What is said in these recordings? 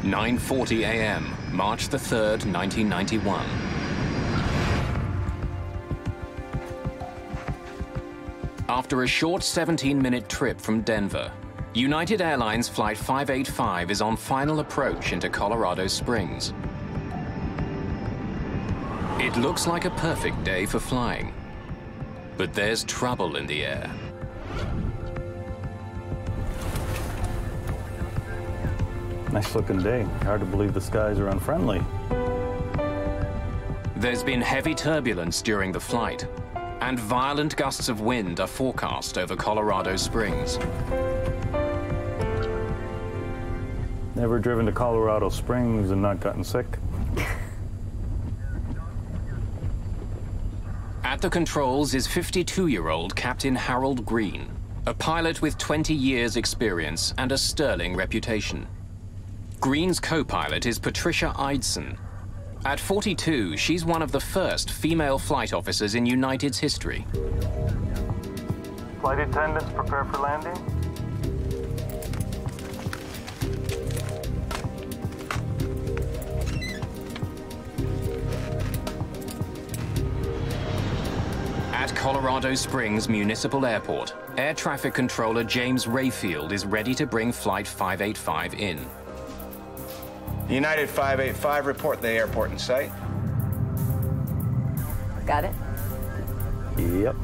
9:40 a.m., March the 3rd, 1991. After a short 17-minute trip from Denver, United Airlines Flight 585 is on final approach into Colorado Springs. It looks like a perfect day for flying, but there's trouble in the air. Nice looking day. Hard to believe the skies are unfriendly. There's been heavy turbulence during the flight, and violent gusts of wind are forecast over Colorado Springs. Never driven to Colorado Springs and not gotten sick? At the controls is 52-year-old Captain Harold Green, a pilot with 20 years' experience and a sterling reputation. Green's co-pilot is Patricia Eidson. At 42, she's one of the first female flight officers in United's history. Flight attendants, prepare for landing. At Colorado Springs Municipal Airport, Air Traffic Controller James Rayfield is ready to bring Flight 585 in. United 585, report the airport in sight. Got it? Yep.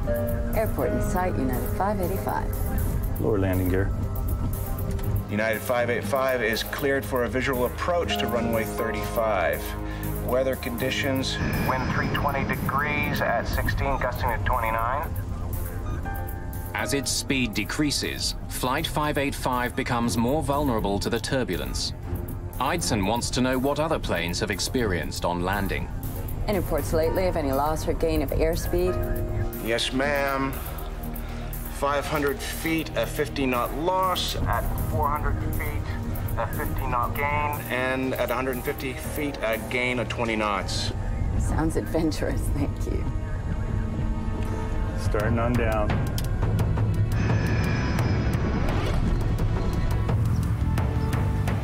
Airport in sight, United 585. Lower landing gear. United 585 is cleared for a visual approach to runway 35. Weather conditions, wind 320 degrees at 16, gusting at 29. As its speed decreases, Flight 585 becomes more vulnerable to the turbulence. Eidson wants to know what other planes have experienced on landing. Any reports lately of any loss or gain of airspeed? Yes, ma'am. 500 feet, a 50-knot loss. At 400 feet, a 50-knot gain. And at 150 feet, a gain of 20 knots. Sounds adventurous, thank you. Starting on down.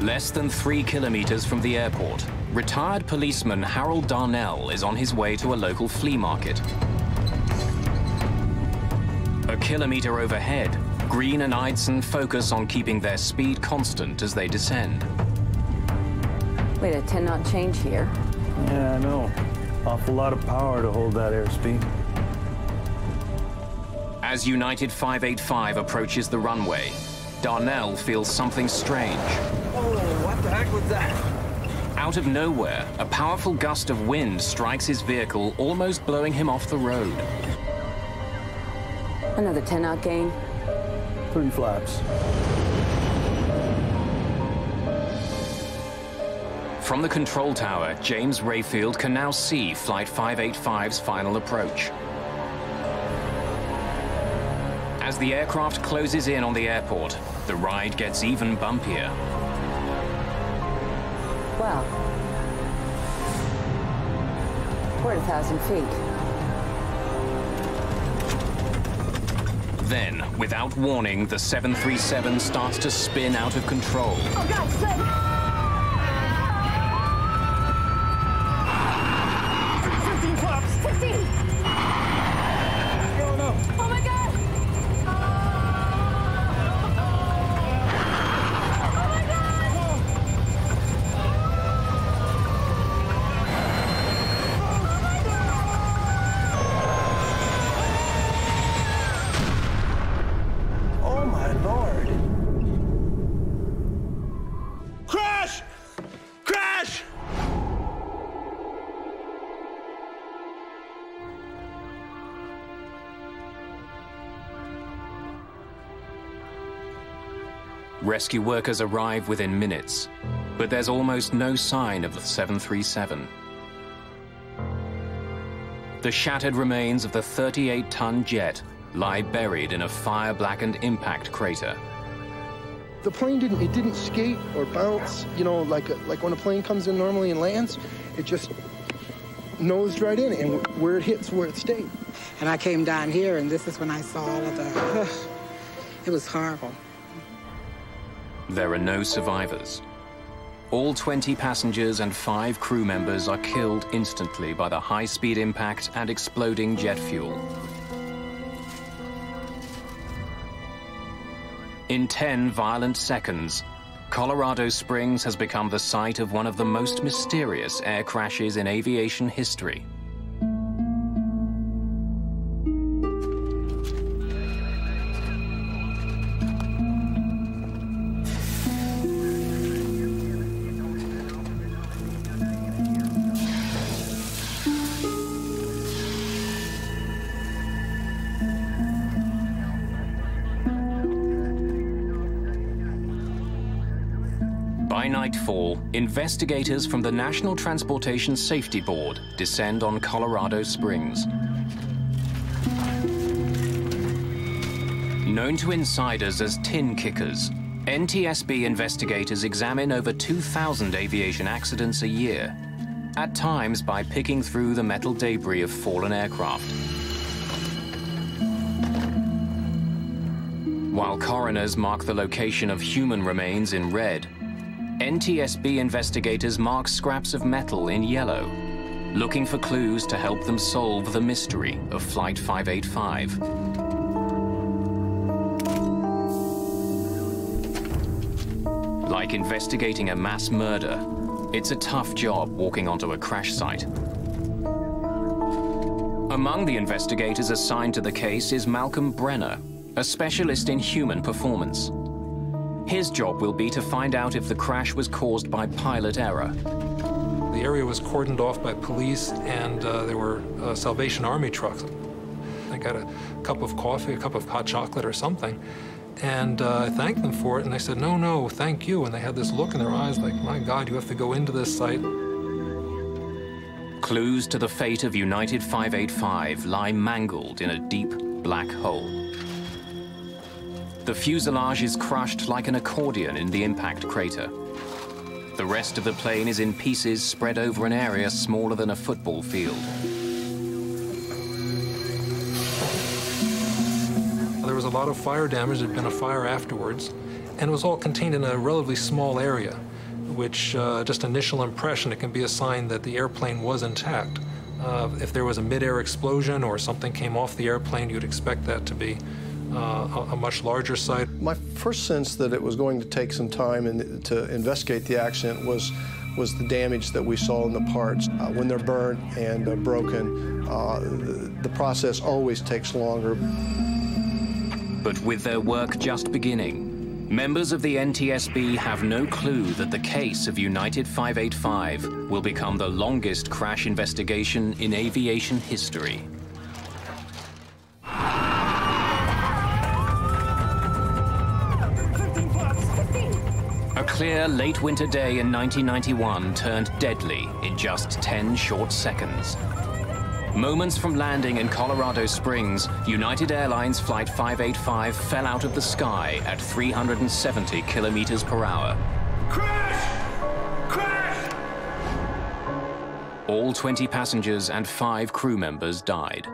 Less than 3 kilometers from the airport, retired policeman Harold Darnell is on his way to a local flea market. A kilometer overhead, Green and Eidson focus on keeping their speed constant as they descend. Wait, a 10-knot change here. Yeah, I know. Awful lot of power to hold that airspeed. As United 585 approaches the runway, Darnell feels something strange. Oh, what the heck was that? Out of nowhere, a powerful gust of wind strikes his vehicle, almost blowing him off the road. Another 10-knot gain. 3 flaps. From the control tower, James Rayfield can now see Flight 585's final approach. As the aircraft closes in on the airport, the ride gets even bumpier. Wow. We're at 1,000 feet. Then, without warning, the 737 starts to spin out of control. Oh, God's sake! 15 flaps! 15! Oh, no. Oh, my God! Rescue workers arrive within minutes, but there's almost no sign of the 737. The shattered remains of the 38-ton jet lie buried in a fire-blackened impact crater. The plane didn't skate or bounce, you know, like when a plane comes in normally and lands, it just nosed right in, and where it hits, where it stayed. And I came down here, and this is when I saw all of the, it was horrible. There are no survivors. All 20 passengers and 5 crew members are killed instantly by the high-speed impact and exploding jet fuel. In 10 violent seconds, Colorado Springs has become the site of one of the most mysterious air crashes in aviation history. By nightfall, investigators from the National Transportation Safety Board descend on Colorado Springs. Known to insiders as tin kickers, NTSB investigators examine over 2,000 aviation accidents a year, at times by picking through the metal debris of fallen aircraft. While coroners mark the location of human remains in red, NTSB investigators mark scraps of metal in yellow, looking for clues to help them solve the mystery of Flight 585. Like investigating a mass murder, it's a tough job walking onto a crash site. Among the investigators assigned to the case is Malcolm Brenner, a specialist in human performance. His job will be to find out if the crash was caused by pilot error. The area was cordoned off by police, and there were Salvation Army trucks. I got a cup of coffee, a cup of hot chocolate or something, and I thanked them for it, and they said, "No, no, thank you." And they had this look in their eyes like, "My God, you have to go into this site." Clues to the fate of United 585 lie mangled in a deep black hole. The fuselage is crushed like an accordion in the impact crater. The rest of the plane is in pieces spread over an area smaller than a football field. There was a lot of fire damage. There'd been a fire afterwards, and it was all contained in a relatively small area, which just initial impression, it can be a sign that the airplane was intact. If there was a mid-air explosion or something came off the airplane, you'd expect that to be a much larger site. My first sense that it was going to take some time to investigate the accident was the damage that we saw in the parts. When they're burnt and broken, the process always takes longer. But with their work just beginning, members of the NTSB have no clue that the case of United 585 will become the longest crash investigation in aviation history. A clear late winter day in 1991 turned deadly in just 10 short seconds. Moments from landing in Colorado Springs, United Airlines Flight 585 fell out of the sky at 370 kilometers per hour. Crash! Crash! All 20 passengers and 5 crew members died.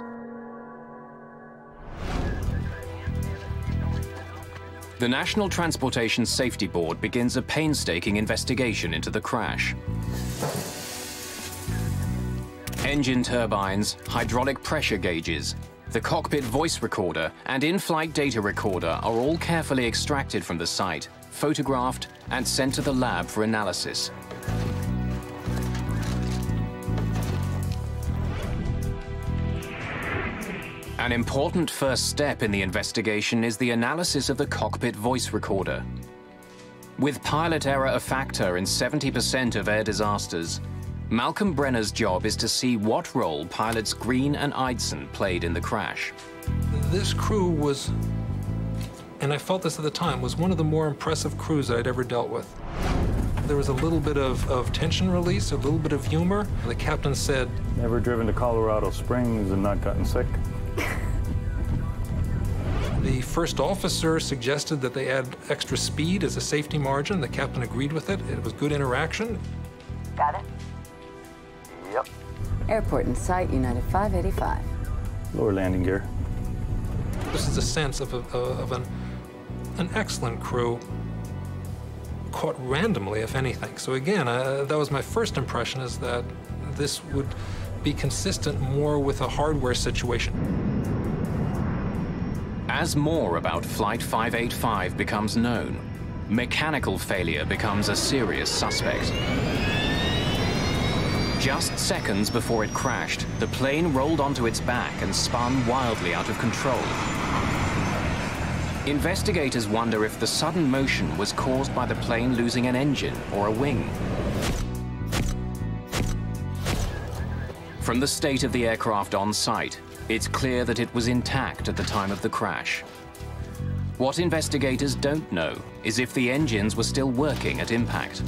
The National Transportation Safety Board begins a painstaking investigation into the crash. Engine turbines, hydraulic pressure gauges, the cockpit voice recorder, and in-flight data recorder are all carefully extracted from the site, photographed, and sent to the lab for analysis. An important first step in the investigation is the analysis of the cockpit voice recorder. With pilot error a factor in 70% of air disasters, Malcolm Brenner's job is to see what role pilots Green and Eidson played in the crash. This crew was, and I felt this at the time, was one of the more impressive crews that I'd ever dealt with. There was a little bit of tension release, a little bit of humor. The captain said, "Never driven to Colorado Springs and not gotten sick?" The first officer suggested that they add extra speed as a safety margin. The captain agreed with it. It was good interaction. Got it? Yep. Airport in sight, United 585. Lower landing gear. This is a sense of an excellent crew caught randomly, if anything. So again, that was my first impression, is that this would be consistent more with a hardware situation. As more about Flight 585 becomes known, mechanical failure becomes a serious suspect. Just seconds before it crashed, the plane rolled onto its back and spun wildly out of control. Investigators wonder if the sudden motion was caused by the plane losing an engine or a wing. From the state of the aircraft on site, it's clear that it was intact at the time of the crash. What investigators don't know is if the engines were still working at impact.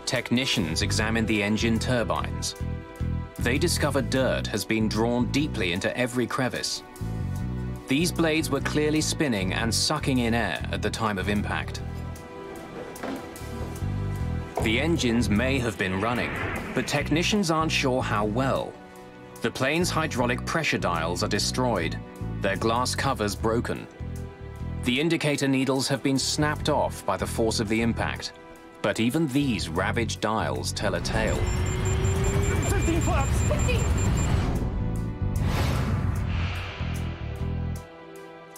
Technicians examine the engine turbines. They discover dirt has been drawn deeply into every crevice. These blades were clearly spinning and sucking in air at the time of impact. The engines may have been running, but technicians aren't sure how well. The plane's hydraulic pressure dials are destroyed, their glass covers broken. The indicator needles have been snapped off by the force of the impact. But even these ravaged dials tell a tale. 15 flaps! 15!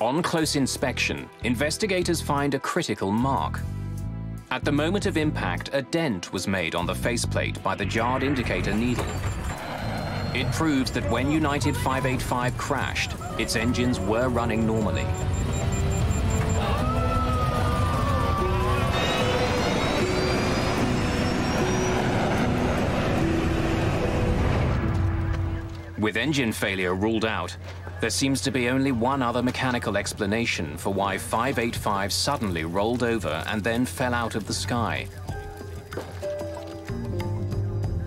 On close inspection, investigators find a critical mark. At the moment of impact, a dent was made on the faceplate by the jarred indicator needle. It proves that when United 585 crashed, its engines were running normally. With engine failure ruled out, there seems to be only one other mechanical explanation for why 585 suddenly rolled over and then fell out of the sky.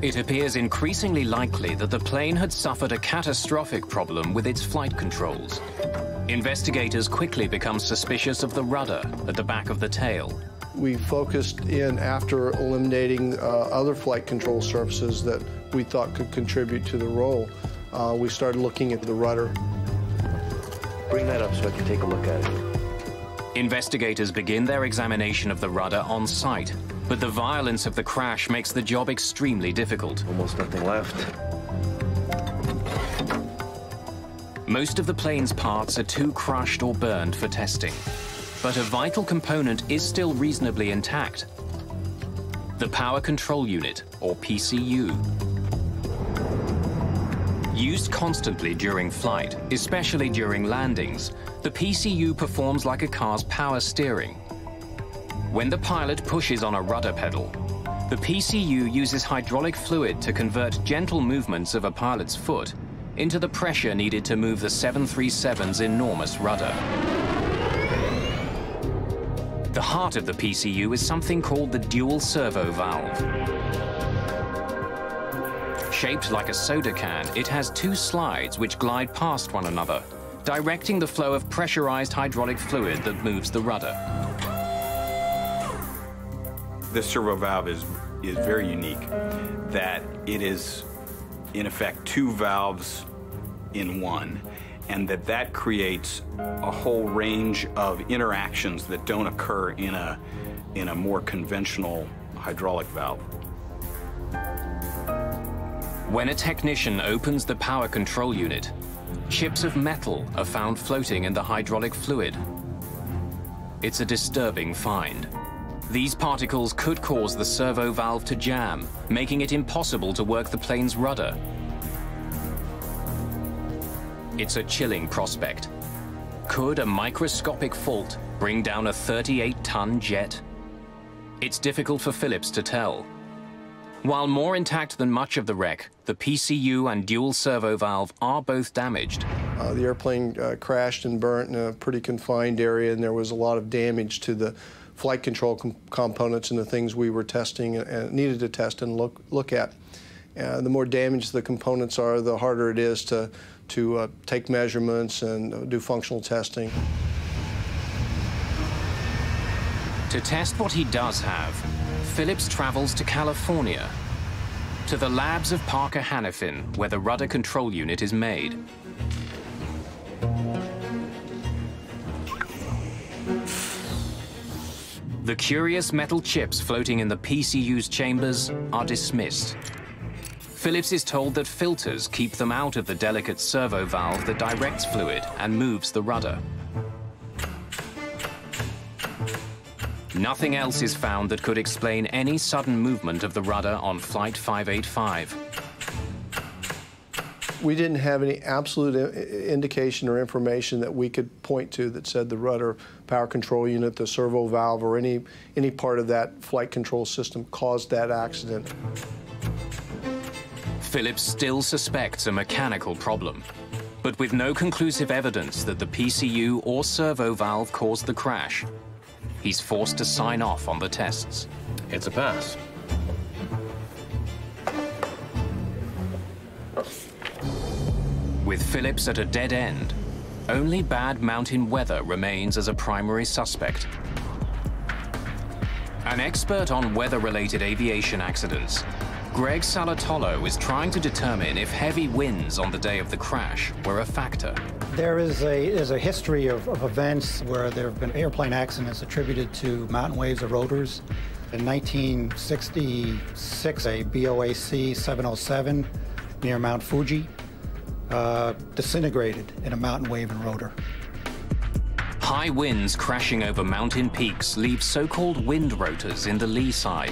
It appears increasingly likely that the plane had suffered a catastrophic problem with its flight controls. Investigators quickly become suspicious of the rudder at the back of the tail. We focused in after eliminating other flight control surfaces that we thought could contribute to the roll. We started looking at the rudder. Bring that up so I can take a look at it. Investigators begin their examination of the rudder on site, but the violence of the crash makes the job extremely difficult. Almost nothing left. Most of the plane's parts are too crushed or burned for testing, but a vital component is still reasonably intact. The power control unit, or PCU. Used constantly during flight, especially during landings, the PCU performs like a car's power steering. When the pilot pushes on a rudder pedal, the PCU uses hydraulic fluid to convert gentle movements of a pilot's foot into the pressure needed to move the 737's enormous rudder. The heart of the PCU is something called the dual servo valve. Shaped like a soda can, it has two slides which glide past one another, directing the flow of pressurized hydraulic fluid that moves the rudder. This servo valve is very unique, that it is, in effect, two valves in one, and that creates a whole range of interactions that don't occur in a more conventional hydraulic valve. When a technician opens the power control unit, chips of metal are found floating in the hydraulic fluid. It's a disturbing find. These particles could cause the servo valve to jam, making it impossible to work the plane's rudder. It's a chilling prospect. Could a microscopic fault bring down a 38-ton jet? It's difficult for Phillips to tell. While more intact than much of the wreck, the PCU and dual servo valve are both damaged. The airplane crashed and burnt in a pretty confined area, and there was a lot of damage to the flight control components and the things we were testing and needed to test and look at. The more damaged the components are, the harder it is to take measurements and do functional testing. To test what he does have, Phillips travels to California, to the labs of Parker Hannifin, where the rudder control unit is made. The curious metal chips floating in the PCU's chambers are dismissed. Phillips is told that filters keep them out of the delicate servo valve that directs fluid and moves the rudder. Nothing else is found that could explain any sudden movement of the rudder on Flight 585. We didn't have any absolute indication or information that we could point to that said the rudder power control unit, the servo valve, or any part of that flight control system caused that accident. Phillips still suspects a mechanical problem, but with no conclusive evidence that the PCU or servo valve caused the crash, he's forced to sign off on the tests. It's a pass. With Phillips at a dead end, only bad mountain weather remains as a primary suspect. An expert on weather-related aviation accidents, Greg Salatolo is trying to determine if heavy winds on the day of the crash were a factor. There is a history of events where there have been airplane accidents attributed to mountain waves or rotors. In 1966, a BOAC 707 near Mount Fuji disintegrated in a mountain wave and rotor. High winds crashing over mountain peaks leave so-called wind rotors in the lee side.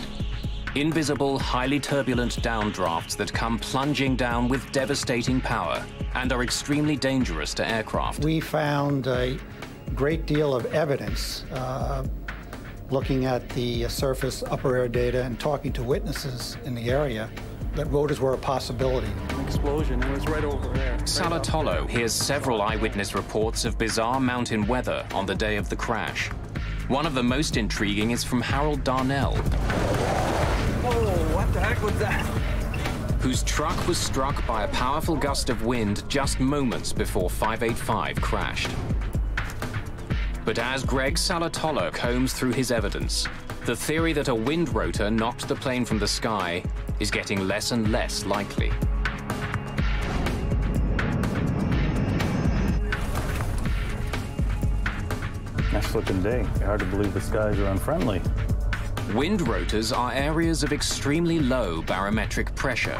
Invisible, highly turbulent downdrafts that come plunging down with devastating power and are extremely dangerous to aircraft. We found a great deal of evidence looking at the surface upper air data and talking to witnesses in the area that rotors were a possibility. An explosion, it was right over there. Salatolo hears several eyewitness reports of bizarre mountain weather on the day of the crash. One of the most intriguing is from Harold Darnell, what the heck was that? whose truck was struck by a powerful gust of wind just moments before 585 crashed. But as Greg Salatolo combs through his evidence, the theory that a wind rotor knocked the plane from the sky is getting less and less likely. Nice looking day. Hard to believe the skies are unfriendly. Wind rotors are areas of extremely low barometric pressure.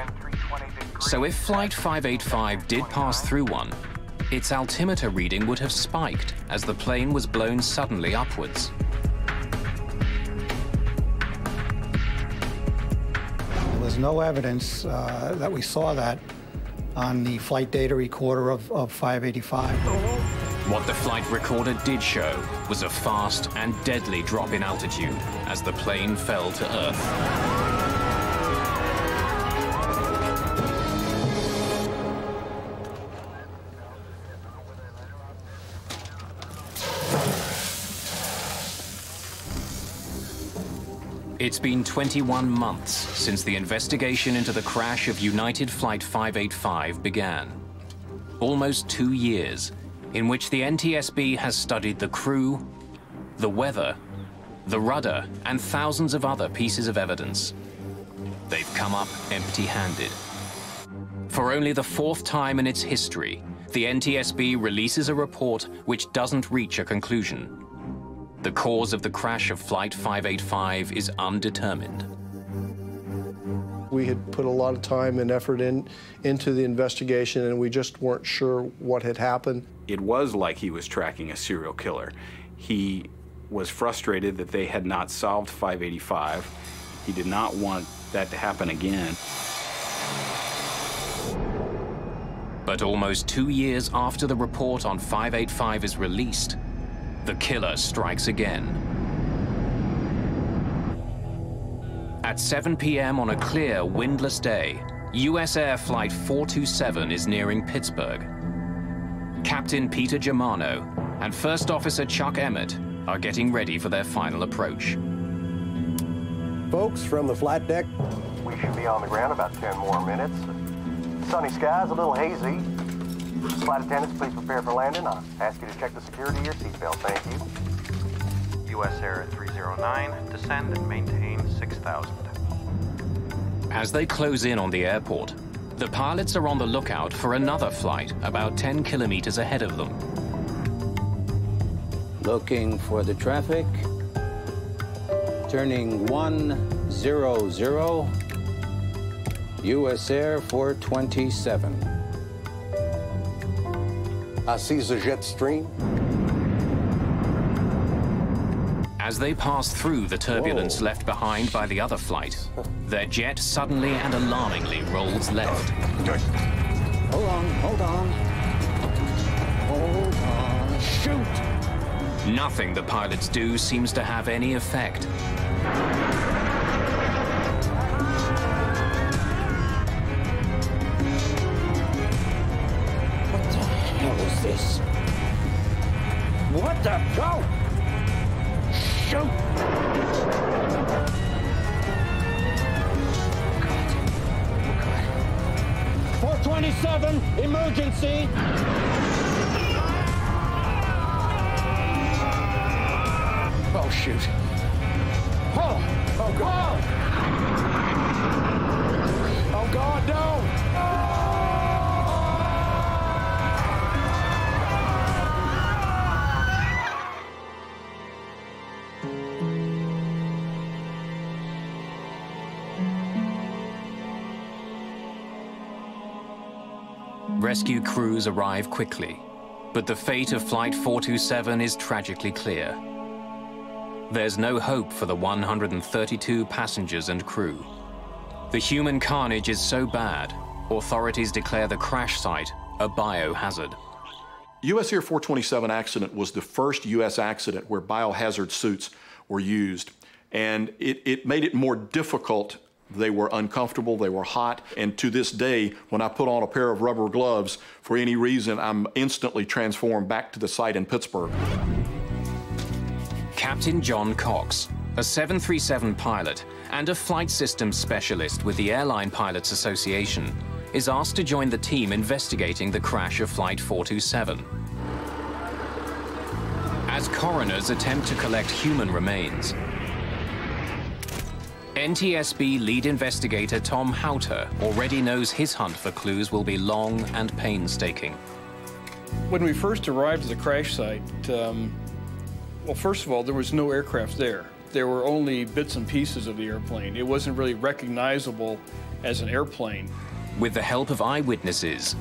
So if Flight 585 did pass through one, its altimeter reading would have spiked as the plane was blown suddenly upwards. There was no evidence that we saw that on the flight data recorder of 585. What the flight recorder did show was a fast and deadly drop in altitude as the plane fell to Earth. It's been 21 months since the investigation into the crash of United Flight 585 began. Almost 2 years in which the NTSB has studied the crew, the weather, the rudder, and thousands of other pieces of evidence. They've come up empty-handed. For only the 4th time in its history, the NTSB releases a report which doesn't reach a conclusion. The cause of the crash of Flight 585 is undetermined. We had put a lot of time and effort into the investigation, and we just weren't sure what had happened. It was like he was tracking a serial killer. He was frustrated that they had not solved 585. He did not want that to happen again. But almost 2 years after the report on 585 is released, the killer strikes again. At 7 p.m. on a clear, windless day, US Air Flight 427 is nearing Pittsburgh. Captain Peter Germano and First Officer Chuck Emmett are getting ready for their final approach. Folks, from the flight deck, we should be on the ground about 10 more minutes. Sunny skies, a little hazy. Flight attendants, please prepare for landing. I'll ask you to check the security of your seatbelt. Thank you. US Air 309, descend and maintain 6,000. As they close in on the airport, the pilots are on the lookout for another flight about 10 kilometers ahead of them. Looking for the traffic. turning 100, US Air 427. I see the jet stream. As they pass through the turbulence Whoa. left behind by the other flight, their jet suddenly and alarmingly rolls left. Hold on, hold on. Hold on. Shoot! Nothing the pilots do seems to have any effect. What the hell is this? What the? Go! Shoot! God. Oh, God. 427, emergency! Oh, shoot. Oh! Oh, God! Oh, God, no! Rescue crews arrive quickly, but the fate of Flight 427 is tragically clear. There's no hope for the 132 passengers and crew. The human carnage is so bad, authorities declare the crash site a biohazard. US Air 427 accident was the first US accident where biohazard suits were used, and it made it more difficult. They were uncomfortable, they were hot, and to this day, when I put on a pair of rubber gloves, for any reason, I'm instantly transformed back to the site in Pittsburgh. Captain John Cox, a 737 pilot and a flight systems specialist with the Airline Pilots Association, is asked to join the team investigating the crash of Flight 427. As coroners attempt to collect human remains, NTSB lead investigator Tom Houter already knows his hunt for clues will be long and painstaking. When we first arrived at the crash site, well, first of all, there was no aircraft there. There were only bits and pieces of the airplane. It wasn't really recognizable as an airplane. With the help of eyewitnesses,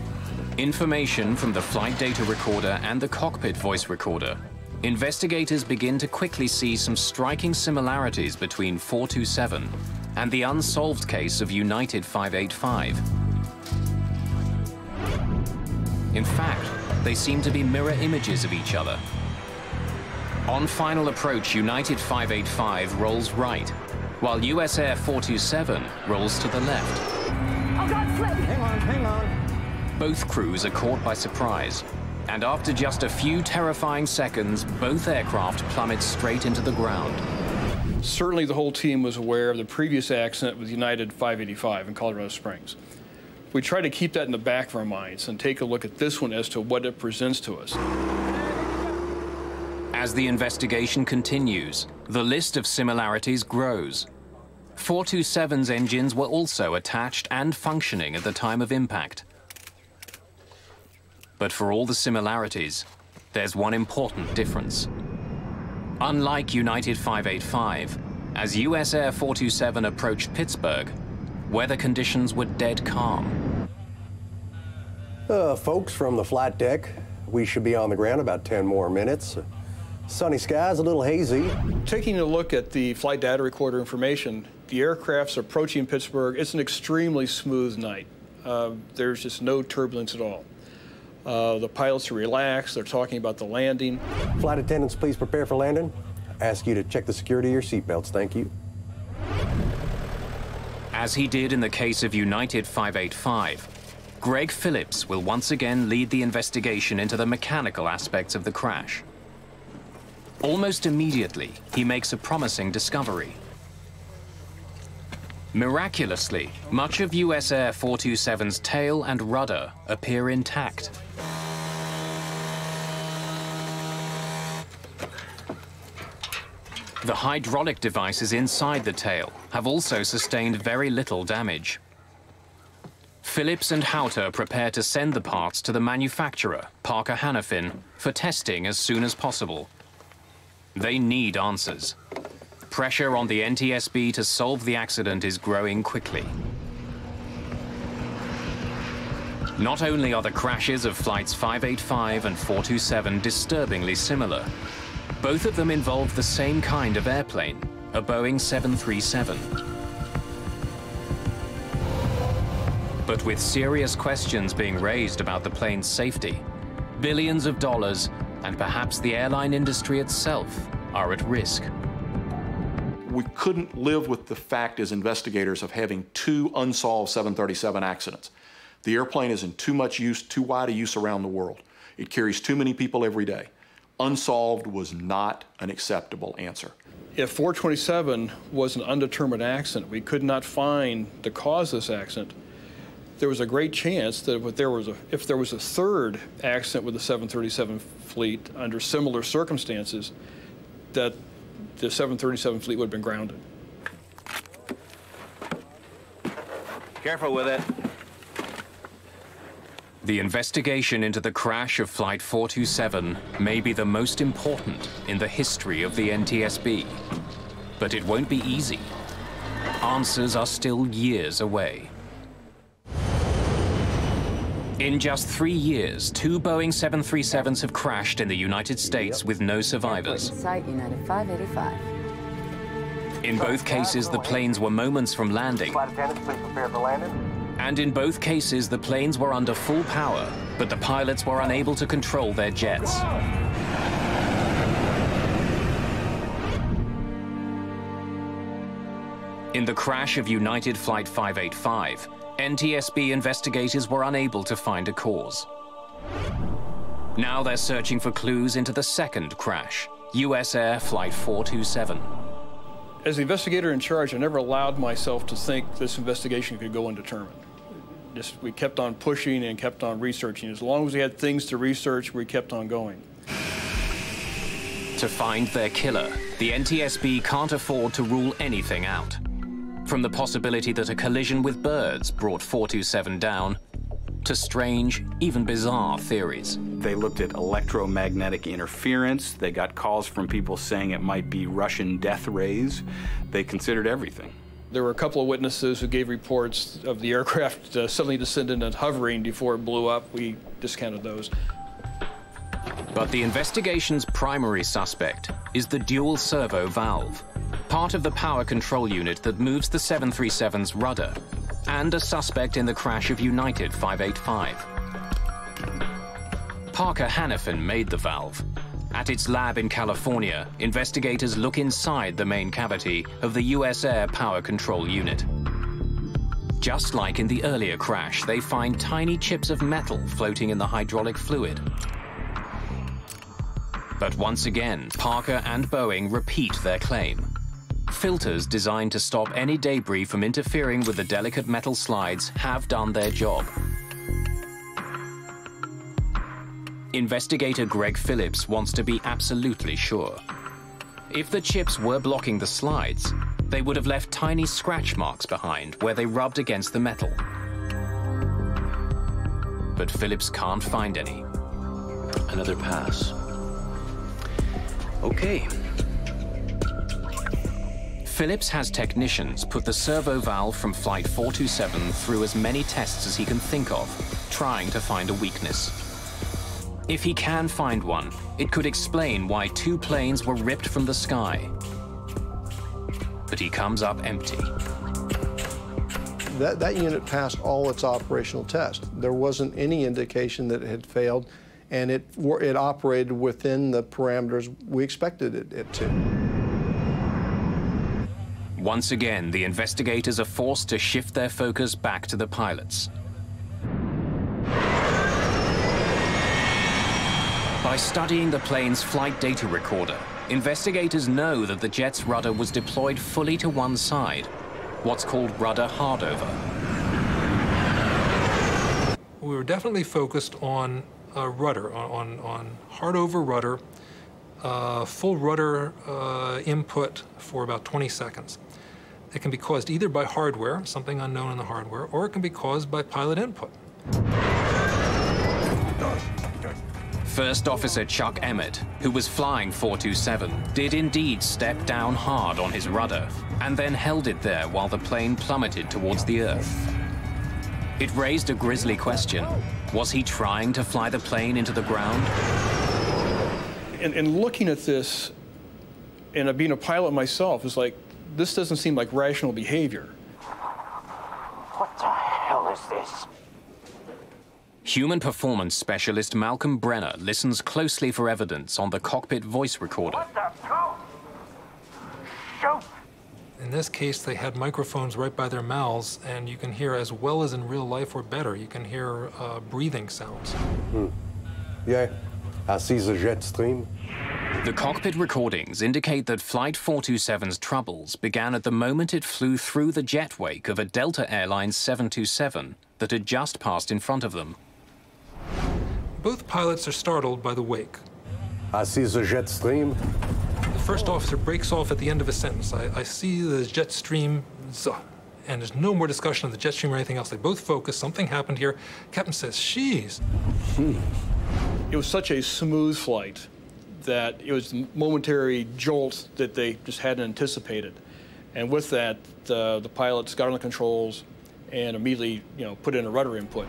information from the flight data recorder and the cockpit voice recorder, investigators begin to quickly see some striking similarities between 427 and the unsolved case of United 585. In fact, they seem to be mirror images of each other. On final approach, United 585 rolls right, while US Air 427 rolls to the left. Oh, God, flip! Hang on, hang on. Both crews are caught by surprise, and after just a few terrifying seconds, both aircraft plummet straight into the ground. Certainly the whole team was aware of the previous accident with United 585 in Colorado Springs. We try to keep that in the back of our minds and take a look at this one as to what it presents to us. As the investigation continues, the list of similarities grows. 427's engines were also attached and functioning at the time of impact. But for all the similarities, there's one important difference. Unlike United 585, as US Air 427 approached Pittsburgh, weather conditions were dead calm. Folks from the flight deck, we should be on the ground about 10 more minutes. Sunny skies, a little hazy. Taking a look at the flight data recorder information, the aircraft's approaching Pittsburgh. It's an extremely smooth night. There's just no turbulence at all. The pilots are relaxed. They're talking about the landing. Flight attendants, please prepare for landing. I ask you to check the security of your seatbelts. Thank you. As he did in the case of United 585, Greg Phillips will once again lead the investigation into the mechanical aspects of the crash. Almost immediately, he makes a promising discovery. Miraculously, much of US Air 427's tail and rudder appear intact. The hydraulic devices inside the tail have also sustained very little damage. Phillips and Houter prepare to send the parts to the manufacturer, Parker Hannafin, for testing as soon as possible. They need answers. pressure on the NTSB to solve the accident is growing quickly. Not only are the crashes of flights 585 and 427 disturbingly similar, both of them involve the same kind of airplane, a Boeing 737. But with serious questions being raised about the plane's safety, billions of dollars, and perhaps the airline industry itself, are at risk. We couldn't live with the fact as investigators of having 2 unsolved 737 accidents. The airplane is in too much use, too wide a use around the world. It carries too many people every day. Unsolved was not an acceptable answer. If 427 was an undetermined accident, we could not find the cause of this accident, there was a great chance that if there was a third accident with the 737 fleet under similar circumstances, that the 737 fleet would have been grounded. Careful with it. The investigation into the crash of Flight 427 may be the most important in the history of the NTSB. But it won't be easy. Answers are still years away. In just 3 years, 2 Boeing 737s have crashed in the United States with no survivors. Site United 585. In both cases, the planes were moments from landing. Flight attendants, please prepare for landing. And in both cases, the planes were under full power, but the pilots were unable to control their jets. In the crash of United Flight 585, NTSB investigators were unable to find a cause. Now they're searching for clues into the second crash, US Air Flight 427. As the investigator in charge, I never allowed myself to think this investigation could go undetermined. We kept on pushing and kept on researching. As long as we had things to research, we kept on going. To find their killer, the NTSB can't afford to rule anything out. From the possibility that a collision with birds brought 427 down, to strange, even bizarre theories. They looked at electromagnetic interference. They got calls from people saying it might be Russian death rays. They considered everything. There were a couple of witnesses who gave reports of the aircraft suddenly descending and hovering before it blew up. We discounted those. But the investigation's primary suspect is the dual servo valve, part of the power control unit that moves the 737's rudder, and a suspect in the crash of United 585. Parker Hannafin made the valve. At its lab in California, investigators look inside the main cavity of the US Air Power Control Unit. Just like in the earlier crash, they find tiny chips of metal floating in the hydraulic fluid. But once again, Parker and Boeing repeat their claim. Filters designed to stop any debris from interfering with the delicate metal slides have done their job. Investigator Greg Phillips wants to be absolutely sure. If the chips were blocking the slides, they would have left tiny scratch marks behind where they rubbed against the metal. But Phillips can't find any. Another pass. Okay. Phillips has technicians put the servo valve from Flight 427 through as many tests as he can think of, trying to find a weakness. If he can find one, it could explain why 2 planes were ripped from the sky. But he comes up empty. That unit passed all its operational tests. There wasn't any indication that it had failed, and it operated within the parameters we expected it to. Once again, the investigators are forced to shift their focus back to the pilots. By studying the plane's flight data recorder, investigators know that the jet's rudder was deployed fully to one side, what's called rudder hardover. We were definitely focused on rudder, on hardover rudder, full rudder input for about 20 seconds. It can be caused either by hardware, something unknown in the hardware, or it can be caused by pilot input. First Officer Chuck Emmett, who was flying 427, did indeed step down hard on his rudder and then held it there while the plane plummeted towards the Earth. It raised a grisly question. Was he trying to fly the plane into the ground? And looking at this, and being a pilot myself, is like, this doesn't seem like rational behavior. What the hell is this? Human performance specialist Malcolm Brenner listens closely for evidence on the cockpit voice recorder. What the? Go! Shoot! In this case, they had microphones right by their mouths, and you can hear as well as in real life or better. You can hear breathing sounds. Yeah, I see the jet stream. The cockpit recordings indicate that Flight 427's troubles began at the moment it flew through the jet wake of a Delta Airlines 727 that had just passed in front of them. Both pilots are startled by the wake. I see the jet stream. The first officer breaks off at the end of a sentence. I see the jet stream, and there's no more discussion of the jet stream or anything else. They both focus. Something happened here. Captain says, "Sheesh." It was such a smooth flight that it was the momentary jolt that they just hadn't anticipated. And with that, the pilots got on the controls and immediately, put in a rudder input.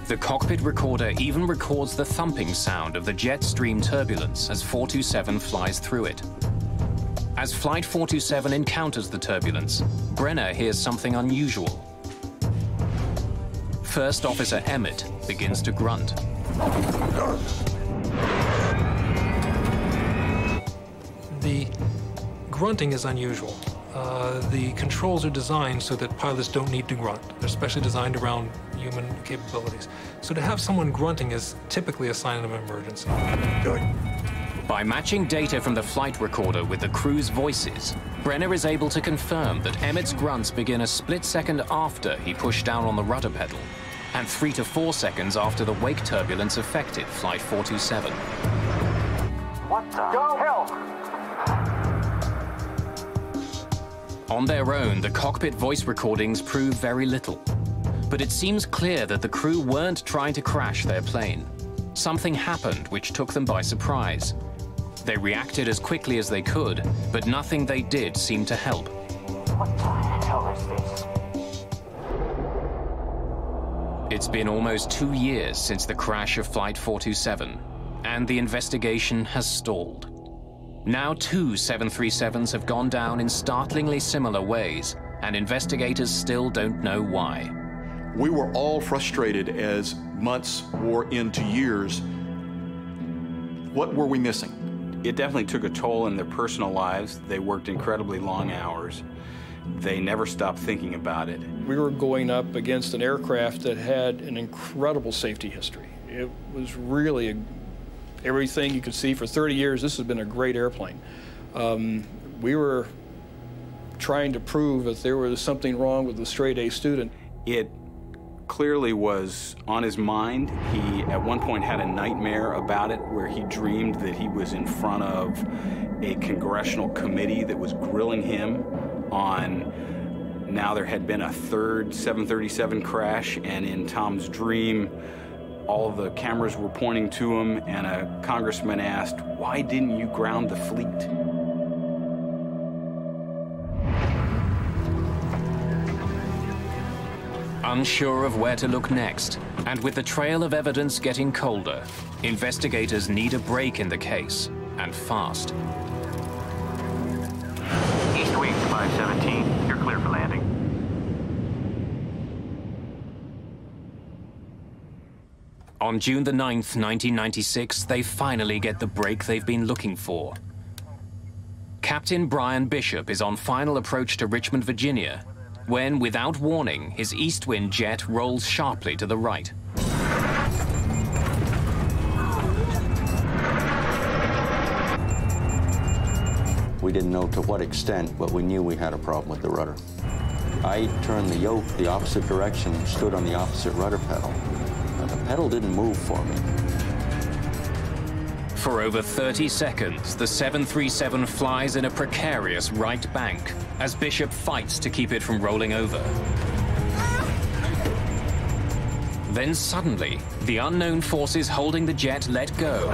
The cockpit recorder even records the thumping sound of the jet stream turbulence as 427 flies through it. As Flight 427 encounters the turbulence, Brenner hears something unusual. First Officer Emmett begins to grunt. The grunting is unusual. The controls are designed so that pilots don't need to grunt. They're specially designed around human capabilities. So to have someone grunting is typically a sign of an emergency. By matching data from the flight recorder with the crew's voices, Brenner is able to confirm that Emmett's grunts begin a split second after he pushed down on the rudder pedal, and 3 to 4 seconds after the wake turbulence affected Flight 427. What the hell? On their own, the cockpit voice recordings prove very little. But it seems clear that the crew weren't trying to crash their plane. Something happened which took them by surprise. They reacted as quickly as they could, but nothing they did seemed to help. What the hell is this? It's been almost 2 years since the crash of Flight 427, and the investigation has stalled. Now 2 737s have gone down in startlingly similar ways, and investigators still don't know why. We were all frustrated as months wore into years. What were we missing? It definitely took a toll in their personal lives. They worked incredibly long hours. They never stopped thinking about it. We were going up against an aircraft that had an incredible safety history. It was really everything you could see for 30 years. This has been a great airplane. We were trying to prove that there was something wrong with the straight A student. It clearly was on his mind. He, at one point, had a nightmare about it where he dreamed that he was in front of a congressional committee that was grilling him on now there had been a third 737 crash, and in Tom's dream, all of the cameras were pointing to him, and a congressman asked, "Why didn't you ground the fleet?" Unsure of where to look next, and with the trail of evidence getting colder, investigators need a break in the case, and fast. East Wing 517, you're clear for landing. On June the 9th, 1996, they finally get the break they've been looking for. Captain Brian Bishop is on final approach to Richmond, Virginia, when, without warning, his east wind jet rolls sharply to the right. We didn't know to what extent, but we knew we had a problem with the rudder. I turned the yoke the opposite direction and stood on the opposite rudder pedal. The pedal didn't move for me. For over 30 seconds, the 737 flies in a precarious right bank as Bishop fights to keep it from rolling over. Then suddenly, the unknown forces holding the jet let go,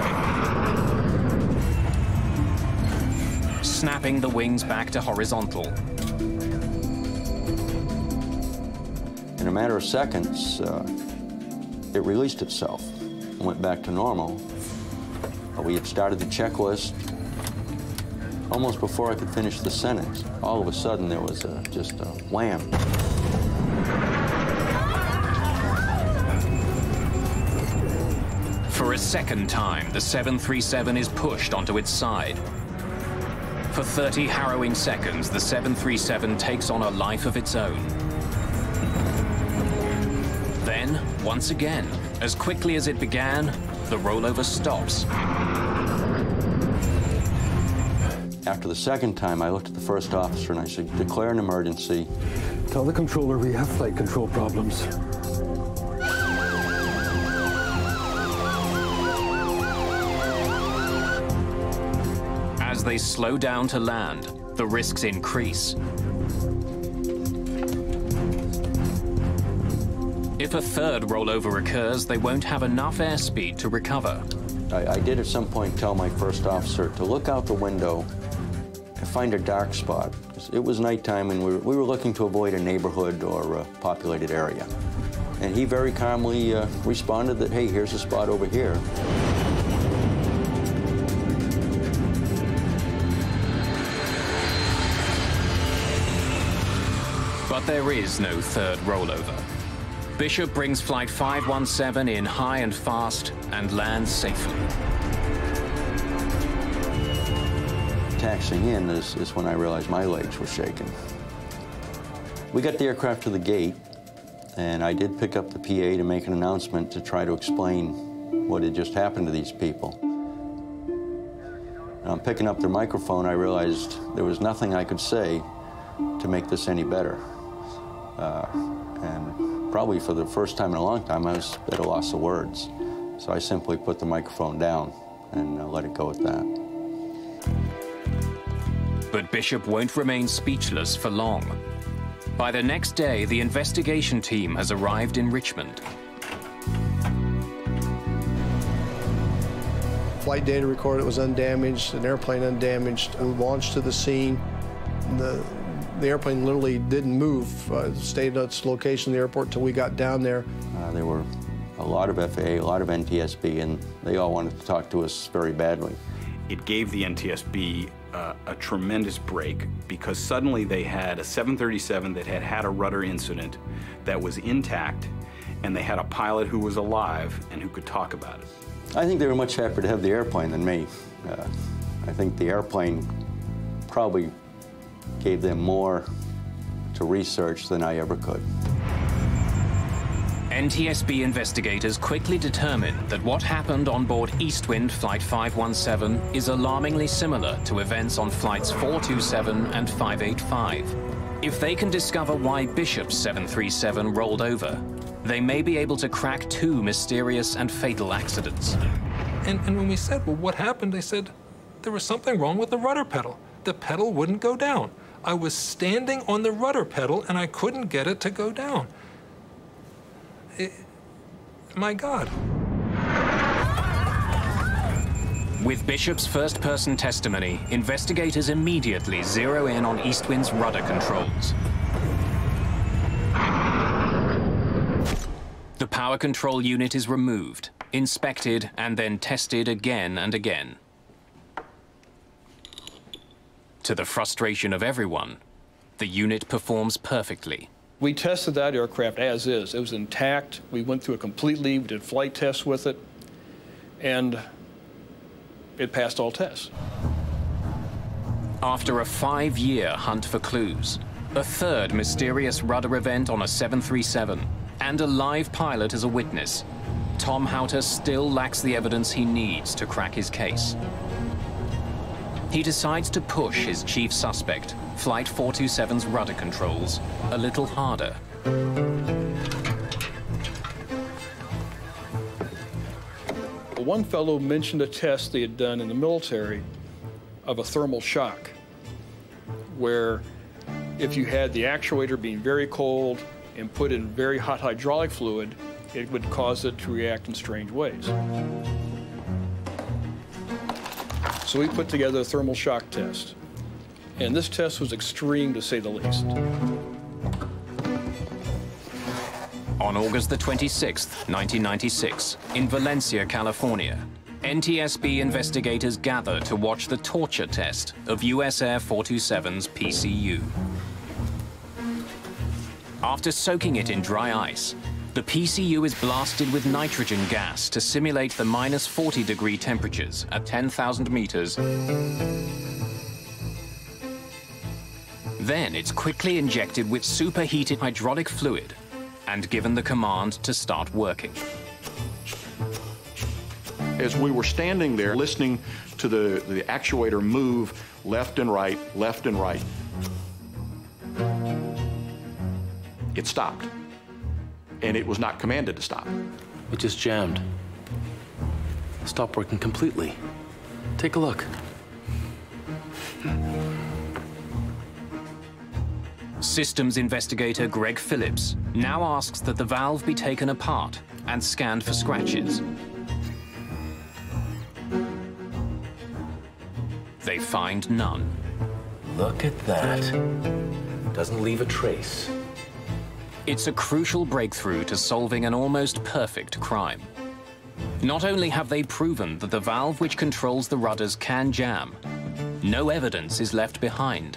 snapping the wings back to horizontal. In a matter of seconds, it released itself and went back to normal. We had started the checklist. Almost before I could finish the sentence, all of a sudden there was just a wham. For a second time, the 737 is pushed onto its side. For 30 harrowing seconds, the 737 takes on a life of its own. Then, once again, as quickly as it began, the rollover stops. After the second time, I looked at the first officer and I said, declare an emergency. Tell the controller we have flight control problems. As they slow down to land, the risks increase. If a third rollover occurs, they won't have enough airspeed to recover. I did at some point tell my first officer to look out the window and find a dark spot. It was nighttime and we were looking to avoid a neighborhood or a populated area. And he very calmly responded that, hey, here's a spot over here. But there is no third rollover. Bishop brings Flight 517 in high and fast and lands safely. Taxiing in is when I realized my legs were shaking. We got the aircraft to the gate, and I did pick up the PA to make an announcement to try to explain what had just happened to these people. And on picking up their microphone, I realized there was nothing I could say to make this any better. And probably for the first time in a long time, I was at a loss of words. So I simply put the microphone down and let it go at that. But Bishop won't remain speechless for long. By the next day, the investigation team has arrived in Richmond. Flight data recorded was undamaged, an airplane undamaged. We launched to the scene. The airplane literally didn't move, stayed at its location, the airport, until we got down there. There were a lot of FAA, a lot of NTSB, and they all wanted to talk to us very badly. It gave the NTSB a tremendous break because suddenly they had a 737 that had had a rudder incident that was intact, and they had a pilot who was alive and who could talk about it. I think they were much happier to have the airplane than me. I think the airplane probably gave them more to research than I ever could. NTSB investigators quickly determined that what happened on board Eastwind Flight 517 is alarmingly similar to events on Flights 427 and 585. If they can discover why Bishop's 737 rolled over, they may be able to crack two mysterious and fatal accidents. And when we said, well, what happened? They said there was something wrong with the rudder pedal. The pedal wouldn't go down. I was standing on the rudder pedal and I couldn't get it to go down. My God. With Bishop's first-person testimony, investigators immediately zero in on Eastwind's rudder controls. The power control unit is removed, inspected, and then tested again and again. To the frustration of everyone, the unit performs perfectly. We tested that aircraft as is. It was intact. We went through it completely. We did flight tests with it, and it passed all tests. After a 5-year hunt for clues, a third mysterious rudder event on a 737, and a live pilot as a witness, Tom Houter still lacks the evidence he needs to crack his case. He decides to push his chief suspect, Flight 427's rudder controls, a little harder. One fellow mentioned a test they had done in the military of a thermal shock, where if you had the actuator being very cold and put in very hot hydraulic fluid, it would cause it to react in strange ways. So we put together a thermal shock test. And this test was extreme, to say the least. On August the 26th, 1996, in Valencia, California, NTSB investigators gather to watch the torture test of US Air 427's PCU. After soaking it in dry ice, the PCU is blasted with nitrogen gas to simulate the minus 40-degree temperatures at 10,000 meters. Then it's quickly injected with superheated hydraulic fluid and given the command to start working. As we were standing there listening to the actuator move left and right, it stopped. And it was not commanded to stop. It just jammed. Stopped working completely. Take a look. Systems investigator Greg Phillips now asks that the valve be taken apart and scanned for scratches. They find none. Look at that. Doesn't leave a trace. It's a crucial breakthrough to solving an almost perfect crime. Not only have they proven that the valve which controls the rudders can jam, no evidence is left behind.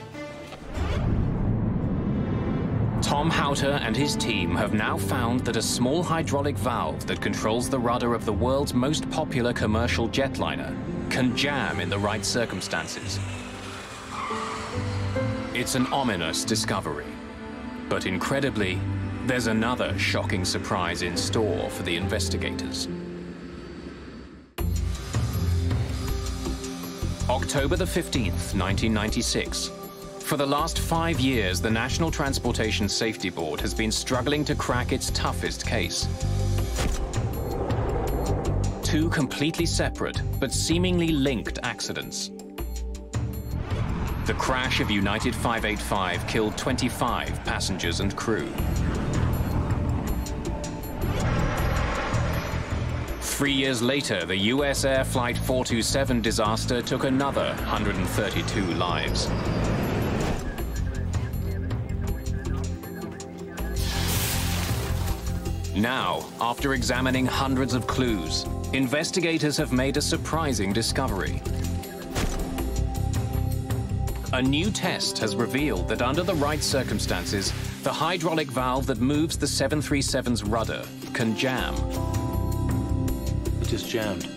Tom Houter and his team have now found that a small hydraulic valve that controls the rudder of the world's most popular commercial jetliner can jam in the right circumstances. It's an ominous discovery, but incredibly, there's another shocking surprise in store for the investigators. October the 15th, 1996. For the last 5 years, the National Transportation Safety Board has been struggling to crack its toughest case. Two completely separate, but seemingly linked accidents. The crash of United 585 killed 25 passengers and crew. 3 years later, the US Air Flight 427 disaster took another 132 lives. Now, after examining hundreds of clues, investigators have made a surprising discovery. A new test has revealed that under the right circumstances, the hydraulic valve that moves the 737's rudder can jam. It just jammed.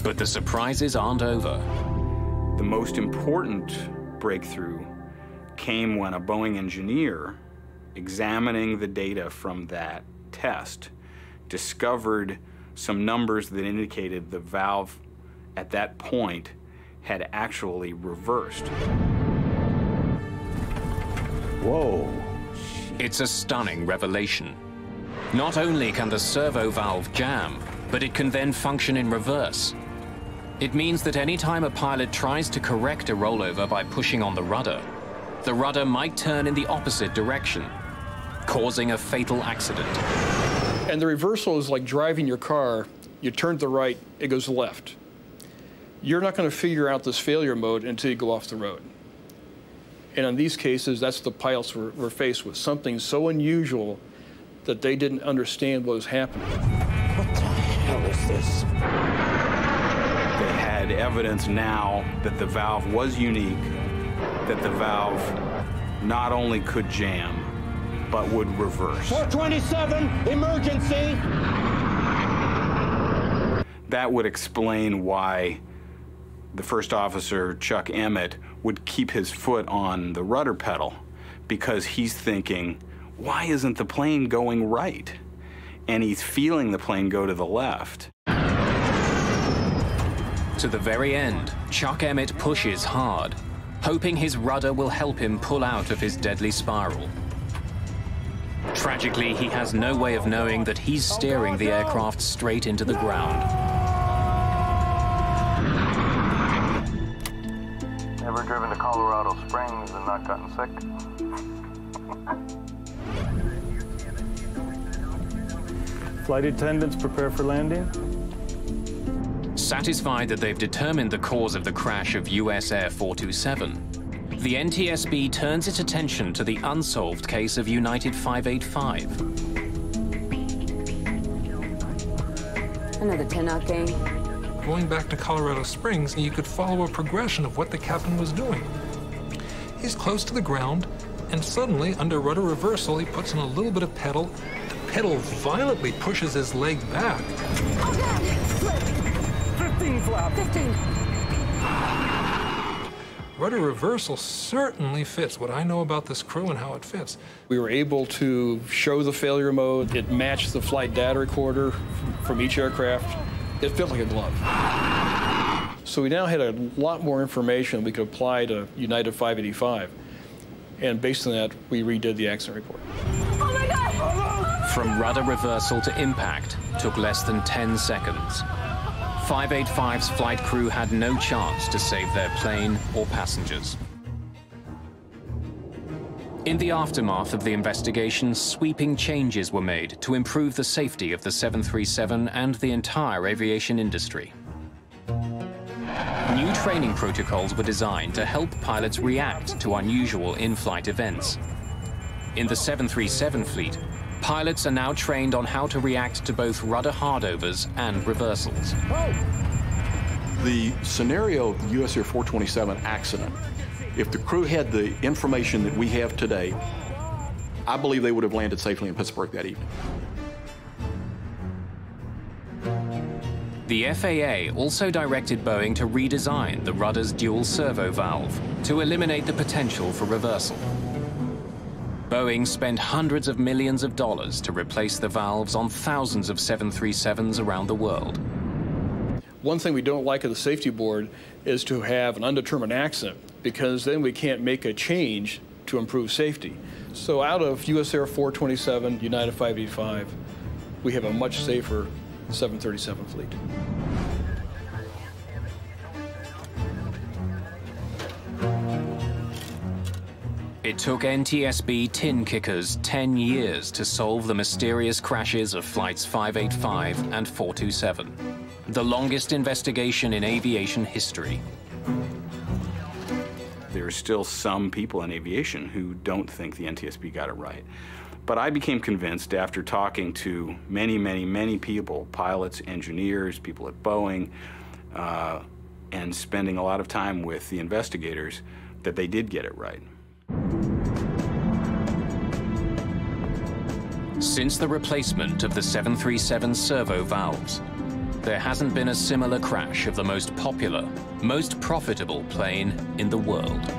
But the surprises aren't over. The most important breakthrough came when a Boeing engineer, examining the data from that test, discovered some numbers that indicated the valve at that point had actually reversed. Whoa. It's a stunning revelation. Not only can the servo valve jam, but it can then function in reverse. It means that any time a pilot tries to correct a rollover by pushing on the rudder might turn in the opposite direction, causing a fatal accident. And the reversal is like driving your car. You turn to the right, it goes left. You're not going to figure out this failure mode until you go off the road. And in these cases, that's the pilots were faced with, something so unusual that they didn't understand what was happening. What the hell is this? They had evidence now that the valve was unique, that the valve not only could jam, but would reverse. 427, emergency! That would explain why the first officer, Chuck Emmett, would keep his foot on the rudder pedal, because he's thinking, why isn't the plane going right? And he's feeling the plane go to the left. To the very end, Chuck Emmett pushes hard, hoping his rudder will help him pull out of his deadly spiral. Tragically, he has no way of knowing that he's steering the aircraft straight into the ground. Ever driven to Colorado Springs and not gotten sick? Flight attendants prepare for landing. Satisfied that they've determined the cause of the crash of US Air 427, the NTSB turns its attention to the unsolved case of United 585. Another 10-knot gain. Going back to Colorado Springs, you could follow a progression of what the captain was doing. He's close to the ground, and suddenly, under rudder reversal, he puts in a little bit of pedal. The pedal violently pushes his leg back. Oh, God! Slip! 15 flap! 15! Rudder reversal certainly fits what I know about this crew and how it fits. We were able to show the failure mode. It matched the flight data recorder from each aircraft. It fit like a glove. So we now had a lot more information we could apply to United 585. And based on that, we redid the accident report. Oh my God! From rudder reversal to impact took less than 10 seconds. 585's flight crew had no chance to save their plane or passengers. In the aftermath of the investigation, sweeping changes were made to improve the safety of the 737 and the entire aviation industry. New training protocols were designed to help pilots react to unusual in-flight events. In the 737 fleet, pilots are now trained on how to react to both rudder hardovers and reversals. The scenario of the US Air 427 accident, if the crew had the information that we have today, I believe they would have landed safely in Pittsburgh that evening. The FAA also directed Boeing to redesign the rudder's dual servo valve to eliminate the potential for reversal. Boeing spent hundreds of millions of dollars to replace the valves on thousands of 737s around the world. One thing we don't like at the safety board is to have an undetermined accident, because then we can't make a change to improve safety. So out of US Air 427, United 585, we have a much safer 737 fleet. It took NTSB tin kickers 10 years to solve the mysterious crashes of flights 585 and 427, the longest investigation in aviation history. There are still some people in aviation who don't think the NTSB got it right. But I became convinced after talking to many, many, many people, pilots, engineers, people at Boeing, and spending a lot of time with the investigators, that they did get it right. Since the replacement of the 737 servo valves, there hasn't been a similar crash of the most popular, most profitable plane in the world.